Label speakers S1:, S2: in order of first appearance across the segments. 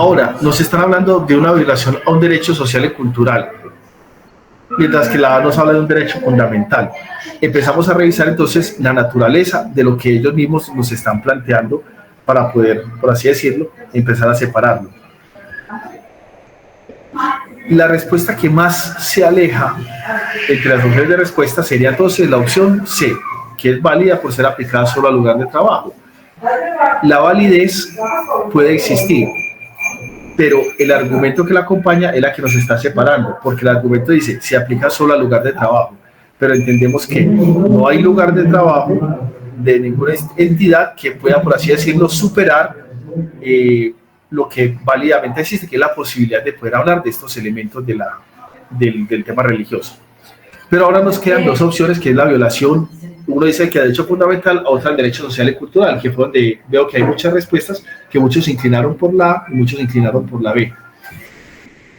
S1: Ahora, nos están hablando de una violación a un derecho social y cultural, mientras que la A nos habla de un derecho fundamental. Empezamos a revisar entonces la naturaleza de lo que ellos mismos nos están planteando para poder, por así decirlo, empezar a separarlo. La respuesta que más se aleja entre las opciones de respuesta sería entonces la opción C, que es válida por ser aplicada solo al lugar de trabajo. La validez puede existir, pero el argumento que la acompaña es la que nos está separando, porque el argumento dice, se aplica solo al lugar de trabajo, pero entendemos que no hay lugar de trabajo de ninguna entidad que pueda, por así decirlo, superar lo que válidamente existe, que es la posibilidad de poder hablar de estos elementos del tema religioso. Pero ahora nos quedan dos opciones, que es la violación. Uno dice que el derecho fundamental, otra el derecho social y cultural, que fue donde veo que hay muchas respuestas, que muchos se inclinaron por la A y muchos se inclinaron por la B.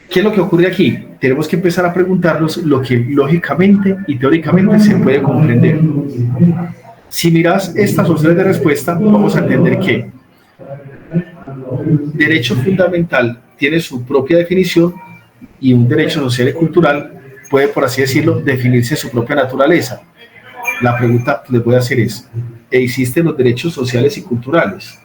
S1: ¿Qué es lo que ocurre aquí? Tenemos que empezar a preguntarnos lo que lógicamente y teóricamente se puede comprender. Si miras estas opciones de respuesta, vamos a entender que derecho fundamental tiene su propia definición y un derecho social y cultural puede, por así decirlo, definirse su propia naturaleza. La pregunta que les voy a hacer es, ¿existen los derechos sociales y culturales?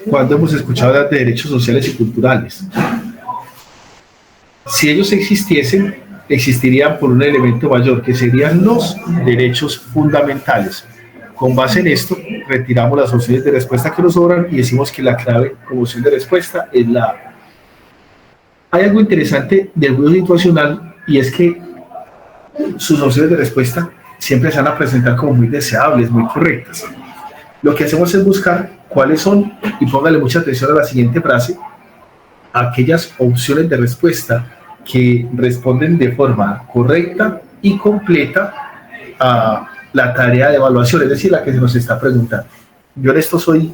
S1: ¿Cuándo hemos escuchado hablar de derechos sociales y culturales? Si ellos existiesen, existirían por un elemento mayor, que serían los derechos fundamentales. Con base en esto, retiramos las opciones de respuesta que nos sobran y decimos que la clave como opción de respuesta es la A. Hay algo interesante del juego situacional y es que sus opciones de respuesta siempre se van a presentar como muy deseables, muy correctas. Lo que hacemos es buscar cuáles son, y póngale mucha atención a la siguiente frase, aquellas opciones de respuesta que responden de forma correcta y completa a la tarea de evaluación, es decir, la que se nos está preguntando. Yo en esto soy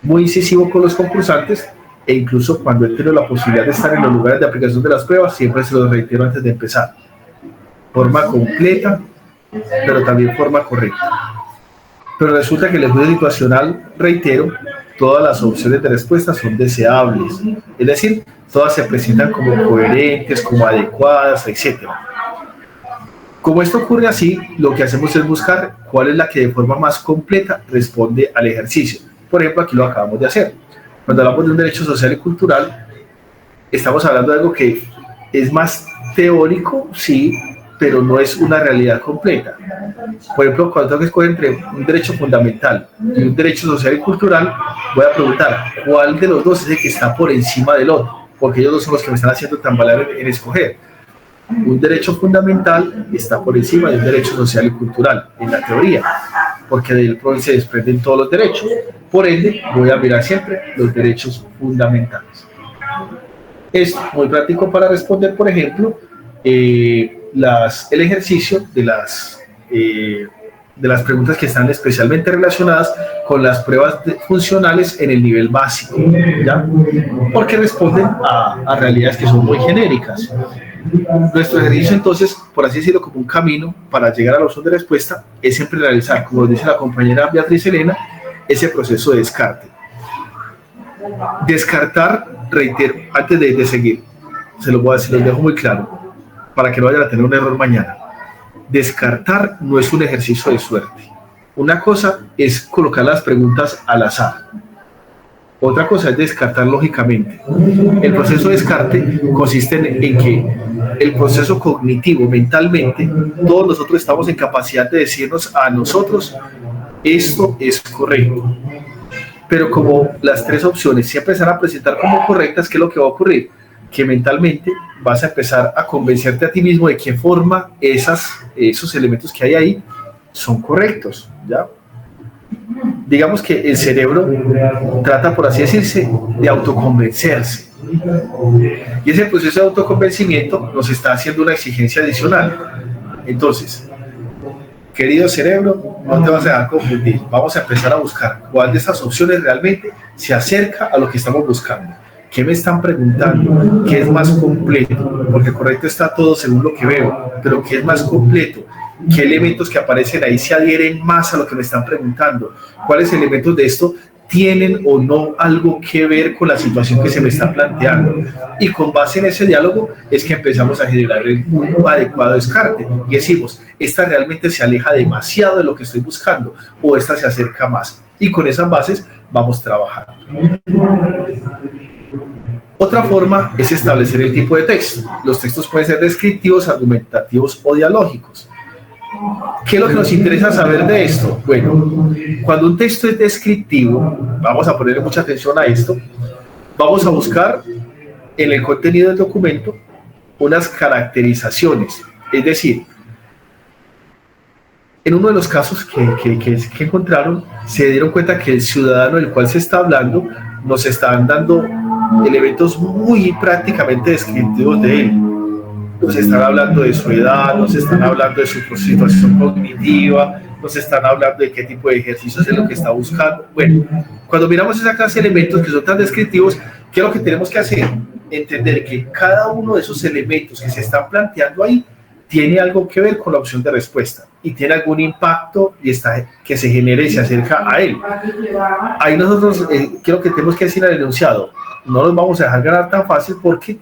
S1: muy incisivo con los concursantes e incluso cuando he tenido la posibilidad de estar en los lugares de aplicación de las pruebas, siempre se los reitero antes de empezar. Forma completa, pero también forma correcta. Pero resulta que en el juego situacional, reitero, todas las opciones de respuesta son deseables, es decir, todas se presentan como coherentes, como adecuadas, etc. Como esto ocurre así, lo que hacemos es buscar cuál es la que de forma más completa responde al ejercicio. Por ejemplo, aquí lo acabamos de hacer. Cuando hablamos de un derecho social y cultural, estamos hablando de algo que es más teórico, sí, pero no es una realidad completa. Por ejemplo, cuando tengo que escoger entre un derecho fundamental y un derecho social y cultural, voy a preguntar cuál de los dos es el que está por encima del otro, porque ellos dos son los que me están haciendo tambalear en escoger. Un derecho fundamental está por encima de un derecho social y cultural, en la teoría, porque del PROE se desprenden todos los derechos. Por ende, voy a mirar siempre los derechos fundamentales. Es muy práctico para responder, por ejemplo, el ejercicio de las preguntas que están especialmente relacionadas con las pruebas funcionales en el nivel básico, ¿ya? Porque responden a realidades que son muy genéricas. Nuestro ejercicio, entonces, por así decirlo, como un camino para llegar a la opción de respuesta, es siempre realizar, como dice la compañera Beatriz Elena, ese proceso de descarte. Descartar, reitero, antes de seguir, se los voy a decir, los dejo muy claro, para que no vayan a tener un error mañana. Descartar no es un ejercicio de suerte. Una cosa es colocar las preguntas al azar. Otra cosa es descartar lógicamente. El proceso de descarte consiste en que el proceso cognitivo, mentalmente, todos nosotros estamos en capacidad de decirnos a nosotros, esto es correcto. Pero como las tres opciones se empiezan a presentar como correctas, ¿qué es lo que va a ocurrir? Que mentalmente vas a empezar a convencerte a ti mismo de qué forma esos elementos que hay ahí son correctos, ¿ya? Digamos que el cerebro trata, por así decirse, de autoconvencerse. Y ese proceso de autoconvencimiento nos está haciendo una exigencia adicional. Entonces, querido cerebro, no te vas a dejar confundir. Vamos a empezar a buscar cuál de estas opciones realmente se acerca a lo que estamos buscando. ¿Qué me están preguntando? ¿Qué es más completo? Porque correcto está todo según lo que veo, pero ¿qué es más completo? qué elementos que aparecen ahí se adhieren más a lo que me están preguntando, cuáles elementos de esto tienen o no algo que ver con la situación que se me está planteando. Y con base en ese diálogo es que empezamos a generar un adecuado descarte y decimos, esta realmente se aleja demasiado de lo que estoy buscando o esta se acerca más. Y con esas bases vamos trabajando. Otra forma es establecer el tipo de texto. Los textos pueden ser descriptivos, argumentativos o dialógicos. ¿Qué es lo que nos interesa saber de esto? Bueno, cuando un texto es descriptivo, vamos a ponerle mucha atención a esto, vamos a buscar en el contenido del documento unas caracterizaciones. Es decir, en uno de los casos que encontraron, se dieron cuenta que el ciudadano del cual se está hablando nos están dando elementos muy prácticamente descriptivos de él. Nos están hablando de su edad, nos están hablando de su situación cognitiva, nos están hablando de qué tipo de ejercicios es lo que está buscando. Bueno, cuando miramos esa clase de elementos que son tan descriptivos, ¿qué es lo que tenemos que hacer? Entender que cada uno de esos elementos que se están planteando ahí tiene algo que ver con la opción de respuesta y tiene algún impacto y que se genere y se acerca a él. Ahí nosotros, ¿qué es lo que tenemos que decir al enunciado? No nos vamos a dejar ganar tan fácil porque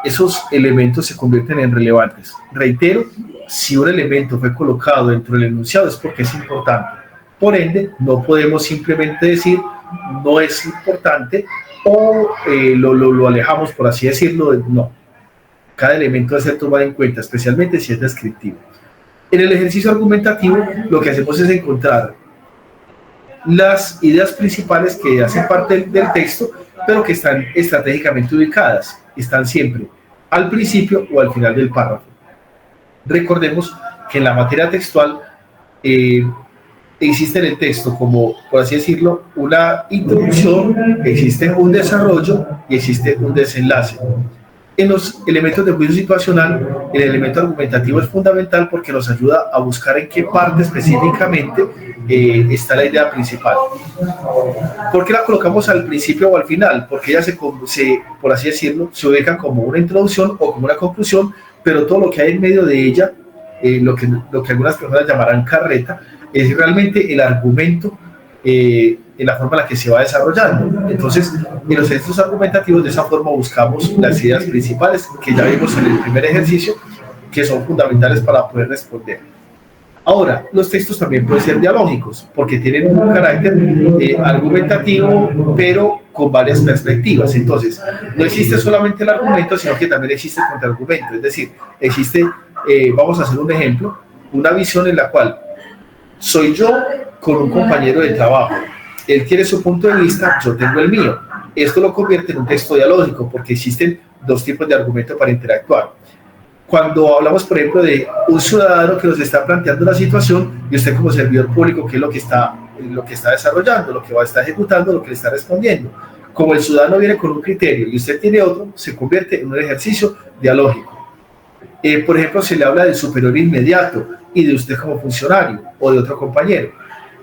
S1: esos elementos se convierten en relevantes. Reitero, si un elemento fue colocado dentro del enunciado es porque es importante. Por ende, no podemos simplemente decir no es importante o lo alejamos, por así decirlo. No. Cada elemento debe ser tomado en cuenta, especialmente si es descriptivo. En el ejercicio argumentativo, lo que hacemos es encontrar las ideas principales que hacen parte del texto, pero que están estratégicamente ubicadas, están siempre al principio o al final del párrafo. Recordemos que en la materia textual existe en el texto, como por así decirlo, una introducción, existe un desarrollo y existe un desenlace. En los elementos de juicio situacional, el elemento argumentativo es fundamental porque nos ayuda a buscar en qué parte específicamente está la idea principal. ¿Por qué la colocamos al principio o al final? Porque ella por así decirlo, se ubica como una introducción o como una conclusión, pero todo lo que hay en medio de ella, lo que algunas personas llamarán carreta, es realmente el argumento en la forma en la que se va desarrollando. Entonces, en los textos argumentativos, de esa forma buscamos las ideas principales que ya vimos en el primer ejercicio, que son fundamentales para poder responder. Ahora, los textos también pueden ser dialógicos, porque tienen un carácter argumentativo, pero con varias perspectivas. Entonces, no existe solamente el argumento, sino que también existe el contraargumento. Es decir, existe, vamos a hacer un ejemplo, una visión en la cual soy yo con un compañero de trabajo. Él tiene su punto de vista, yo tengo el mío. Esto lo convierte en un texto dialógico porque existen dos tipos de argumentos para interactuar. Cuando hablamos, por ejemplo, de un ciudadano que nos está planteando una situación y usted como servidor público, ¿qué es lo que está desarrollando, lo que va a estar ejecutando, lo que le está respondiendo? Como el ciudadano viene con un criterio y usted tiene otro, se convierte en un ejercicio dialógico. Por ejemplo, se le habla del superior inmediato y de usted como funcionario o de otro compañero.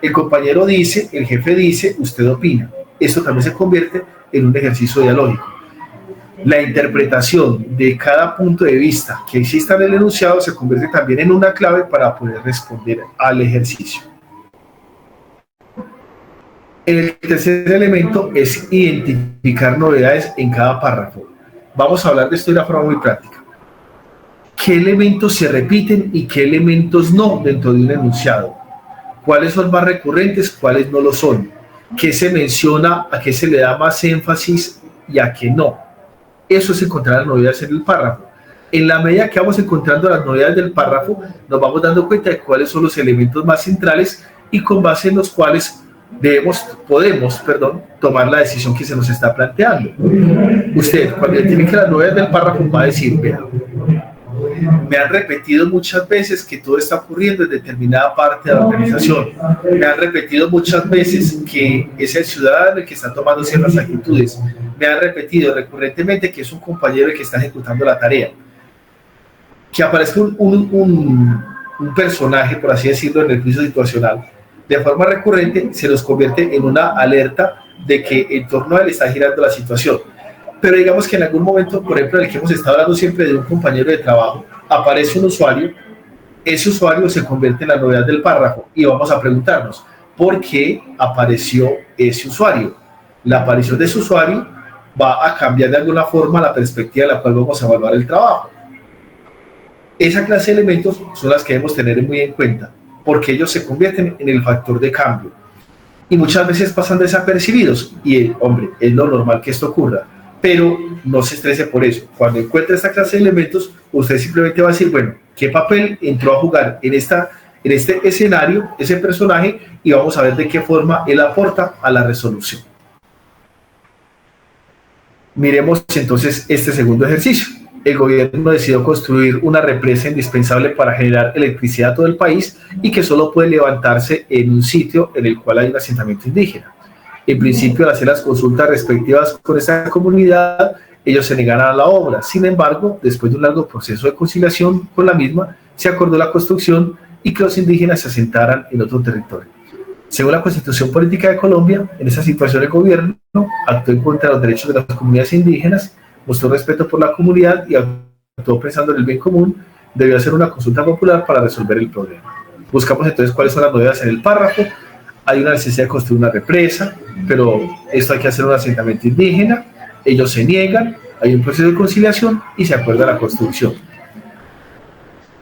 S1: El compañero dice, el jefe dice, usted opina. Esto también se convierte en un ejercicio dialógico. La interpretación de cada punto de vista que exista en el enunciado se convierte también en una clave para poder responder al ejercicio. El tercer elemento es identificar novedades en cada párrafo. Vamos a hablar de esto de una forma muy práctica. ¿Qué elementos se repiten y qué elementos no dentro de un enunciado? ¿Cuáles son más recurrentes, cuáles no lo son? ¿Qué se menciona, a qué se le da más énfasis y a qué no? Eso es encontrar las novedades en el párrafo. En la medida que vamos encontrando las novedades del párrafo, nos vamos dando cuenta de cuáles son los elementos más centrales y con base en los cuales podemos tomar la decisión que se nos está planteando. Usted, cuando identifique las novedades del párrafo, va a decir, vea, me han repetido muchas veces que todo está ocurriendo en determinada parte de la organización. Me han repetido muchas veces que es el ciudadano el que está tomando ciertas actitudes. Me han repetido recurrentemente que es un compañero el que está ejecutando la tarea. Que aparezca un personaje, por así decirlo, en el juicio situacional, de forma recurrente se nos convierte en una alerta de que en torno a él está girando la situación. Pero digamos que en algún momento, por ejemplo, en el que hemos estado hablando siempre de un compañero de trabajo, aparece un usuario ese usuario se convierte en la novedad del párrafo y vamos a preguntarnos, ¿por qué apareció ese usuario? La aparición de ese usuario va a cambiar de alguna forma la perspectiva de la cual vamos a evaluar el trabajo. Esa clase de elementos son las que debemos tener muy en cuenta, porque ellos se convierten en el factor de cambio y muchas veces pasan desapercibidos y, hombre, es lo normal que esto ocurra, pero no se estrese por eso. Cuando encuentre esta clase de elementos, usted simplemente va a decir, bueno, ¿qué papel entró a jugar en este escenario ese personaje? Y vamos a ver de qué forma él aporta a la resolución. Miremos entonces este segundo ejercicio. El gobierno decidió construir una represa indispensable para generar electricidad a todo el país y que solo puede levantarse en un sitio en el cual hay un asentamiento indígena. En principio, al hacer las consultas respectivas con esta comunidad, ellos se negaron a la obra. Sin embargo, después de un largo proceso de conciliación con la misma, se acordó la construcción y que los indígenas se asentaran en otro territorio. Según la Constitución Política de Colombia, en esa situación el gobierno actuó en contra de los derechos de las comunidades indígenas, mostró respeto por la comunidad y actuó pensando en el bien común. Debió hacer una consulta popular para resolver el problema. Buscamos entonces cuáles son las novedades en el párrafo. Hay una necesidad de construir una represa, pero esto hay que hacer un asentamiento indígena. Ellos se niegan, hay un proceso de conciliación y se acuerda la construcción.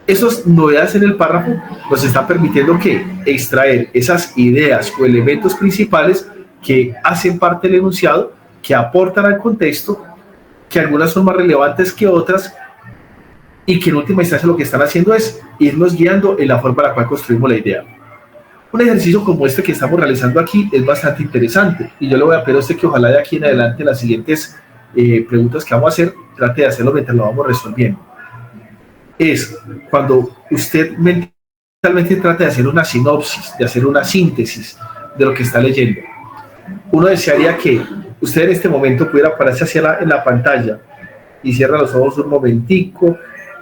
S1: Esas novedades en el párrafo nos están permitiendo que extraer esas ideas o elementos principales que hacen parte del enunciado, que aportan al contexto, que algunas son más relevantes que otras y que en última instancia lo que están haciendo es irnos guiando en la forma en la cual construimos la idea. Un ejercicio como este que estamos realizando aquí es bastante interesante y yo le voy a pedir a usted que ojalá de aquí en adelante las siguientes preguntas que vamos a hacer, trate de hacerlo mientras lo vamos resolviendo. Es cuando usted mentalmente trata de hacer una sinopsis, de hacer una síntesis de lo que está leyendo. Uno desearía que usted en este momento pudiera pararse en la pantalla y cierra los ojos un momentico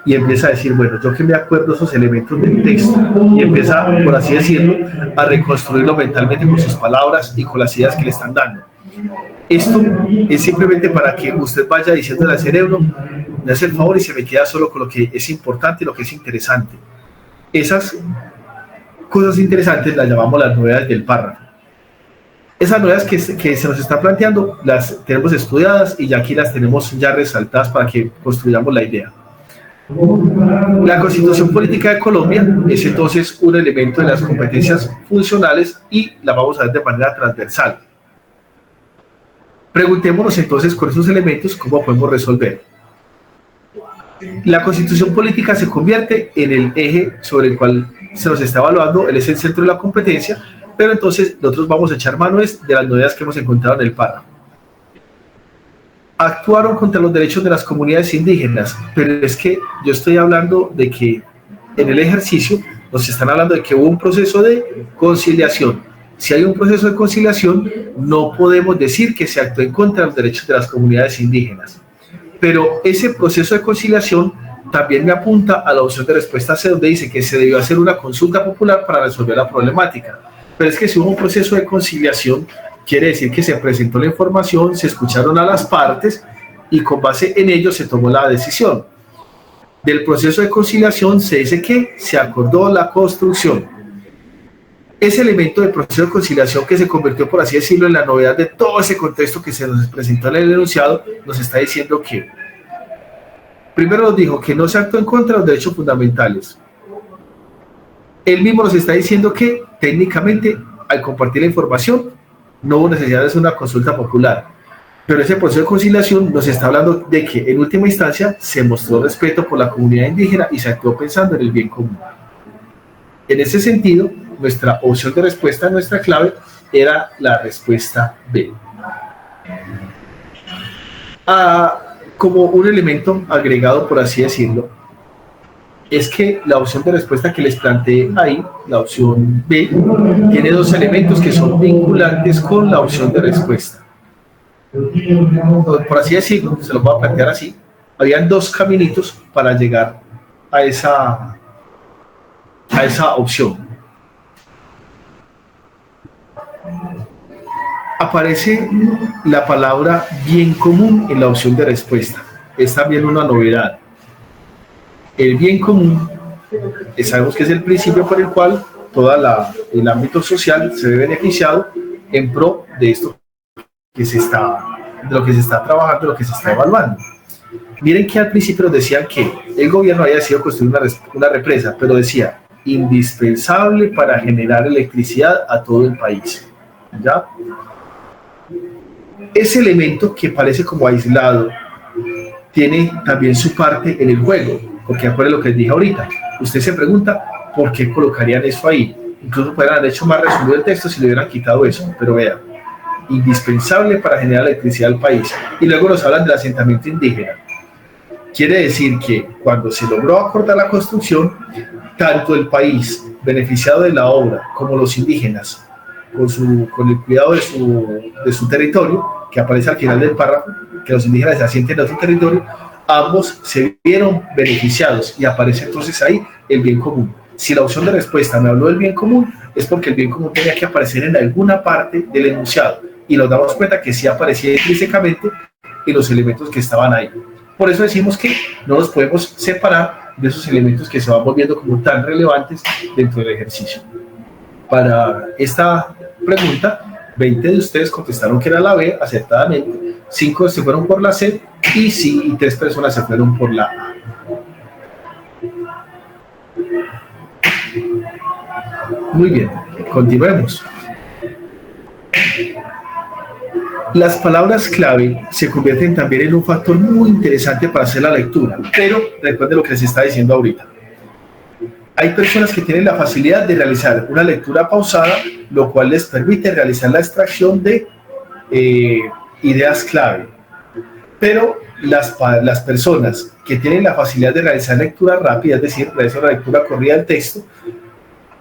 S1: y empieza a decir, bueno, yo que me acuerdo esos elementos del texto y empieza, por así decirlo, a reconstruirlo mentalmente con sus palabras y con las ideas que le están dando. Esto es simplemente para que usted vaya diciéndole al cerebro, me hace el favor y se me queda solo con lo que es importante y lo que es interesante. Esas cosas interesantes las llamamos las novedades del párrafo. Esas novedades que se nos están planteando las tenemos estudiadas y ya aquí las tenemos ya resaltadas para que construyamos la idea. La Constitución Política de Colombia es entonces un elemento de las competencias funcionales y la vamos a ver de manera transversal. Preguntémonos entonces con esos elementos cómo podemos resolver. La Constitución Política se convierte en el eje sobre el cual se nos está evaluando, él es el centro de la competencia, pero entonces nosotros vamos a echar mano de las novedades que hemos encontrado en el párrafo. Actuaron contra los derechos de las comunidades indígenas, pero es que yo estoy hablando de que en el ejercicio nos están hablando de que hubo un proceso de conciliación. Si hay un proceso de conciliación, no podemos decir que se actuó en contra de los derechos de las comunidades indígenas. Pero ese proceso de conciliación también me apunta a la opción de respuesta C, donde dice que se debió hacer una consulta popular para resolver la problemática. Pero es que si hubo un proceso de conciliación, quiere decir que se presentó la información, se escucharon a las partes y con base en ello se tomó la decisión. Del proceso de conciliación se dice que se acordó la construcción. Ese elemento del proceso de conciliación que se convirtió, por así decirlo, en la novedad de todo ese contexto que se nos presentó en el enunciado, nos está diciendo que, primero nos dijo que no se actuó en contra de los derechos fundamentales. Él mismo nos está diciendo que técnicamente, al compartir la información, no hubo necesidad de hacer una consulta popular. Pero ese proceso de conciliación nos está hablando de que, en última instancia, se mostró respeto por la comunidad indígena y se actuó pensando en el bien común. En ese sentido, nuestra opción de respuesta, nuestra clave, era la respuesta B. Como un elemento agregado, por así decirlo, es que la opción de respuesta que les planteé ahí, la opción B, tiene dos elementos que son vinculantes con la opción de respuesta. Por así decirlo, se los voy a plantear así. Habían dos caminitos para llegar a esa opción. Aparece la palabra bien común en la opción de respuesta. Es también una novedad. El bien común Sabemos que es el principio por el cual todo el ámbito social se ve beneficiado en pro de esto que se está, de lo que se está trabajando, de lo que se está evaluando. Miren que al principio nos decían que el gobierno había decidido construir una represa, pero decía indispensable para generar electricidad a todo el país. ¿Ya? Ese elemento que parece como aislado tiene también su parte en el juego, porque acuérdense lo que les dije ahorita. Usted se pregunta por qué colocarían eso ahí. Incluso podrían haber hecho más resumido el texto si le hubieran quitado eso, pero vean, indispensable para generar electricidad al país. Y luego nos hablan del asentamiento indígena. Quiere decir que cuando se logró acordar la construcción, tanto el país beneficiado de la obra como los indígenas, con el cuidado de su territorio, que aparece al final del párrafo, que los indígenas se asienten en otro territorio, ambos se vieron beneficiados y aparece entonces ahí el bien común. Si la opción de respuesta me habló del bien común, es porque el bien común tenía que aparecer en alguna parte del enunciado y nos damos cuenta que sí aparecía intrínsecamente en los elementos que estaban ahí. Por eso decimos que no nos podemos separar de esos elementos que se van volviendo como tan relevantes dentro del ejercicio. Para esta pregunta, 20 de ustedes contestaron que era la B acertadamente, 5 se fueron por la C y 3 personas se fueron por la A. Muy bien, continuemos. Las palabras clave se convierten también en un factor muy interesante para hacer la lectura, pero recuerden lo que les está diciendo ahorita. Hay personas que tienen la facilidad de realizar una lectura pausada, lo cual les permite realizar la extracción de ideas clave. Pero las personas que tienen la facilidad de realizar lectura rápida, es decir, realizar la lectura corrida del texto,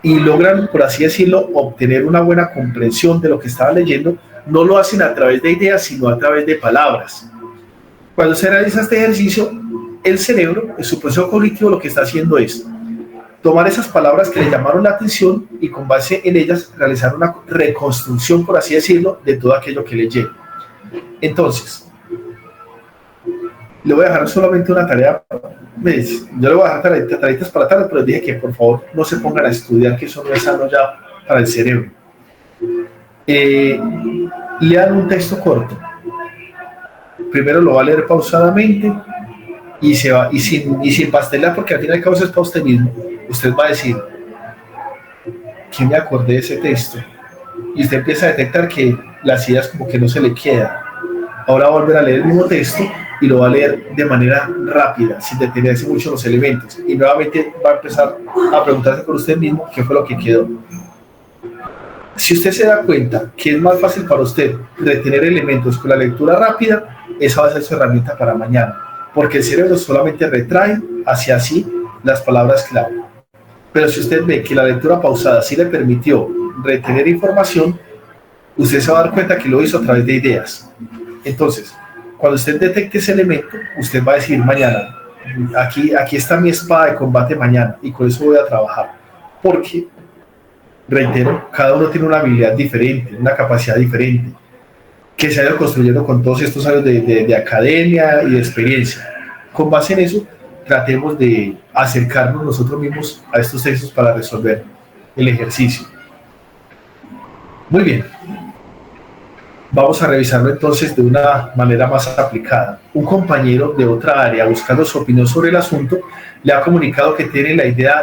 S1: y logran, por así decirlo, obtener una buena comprensión de lo que estaban leyendo, no lo hacen a través de ideas, sino a través de palabras. Cuando se realiza este ejercicio, el cerebro, en su proceso cognitivo, lo que está haciendo es tomar esas palabras que le llamaron la atención y con base en ellas realizar una reconstrucción, por así decirlo, de todo aquello que leyó. Entonces, le voy a dejar solamente una tarea. Yo le voy a dejar tareitas para la tarde, pero les dije que por favor no se pongan a estudiar, que eso no es sano ya para el cerebro. Lean un texto corto. Primero lo va a leer pausadamente y sin pastelar, porque al fin y al cabo es para usted mismo. Usted va a decir, ¿qué me acordé de ese texto? Y usted empieza a detectar que las ideas como que no se le quedan. Ahora va a volver a leer el mismo texto y lo va a leer de manera rápida, sin detenerse mucho en los elementos. Y nuevamente va a empezar a preguntarse por usted mismo qué fue lo que quedó. Si usted se da cuenta que es más fácil para usted retener elementos con la lectura rápida, esa va a ser su herramienta para mañana, porque el cerebro solamente retrae hacia sí las palabras clave. Pero si usted ve que la lectura pausada sí le permitió retener información, usted se va a dar cuenta que lo hizo a través de ideas. Entonces, cuando usted detecte ese elemento, usted va a decir mañana, aquí está mi espada de combate mañana, y con eso voy a trabajar. Porque, reitero, cada uno tiene una habilidad diferente, una capacidad diferente, que se ha ido construyendo con todos estos años de academia y de experiencia. Con base en eso, tratemos de acercarnos nosotros mismos a estos textos para resolver el ejercicio. Muy bien. Vamos a revisarlo entonces de una manera más aplicada. Un compañero de otra área, buscando su opinión sobre el asunto, le ha comunicado que tiene la idea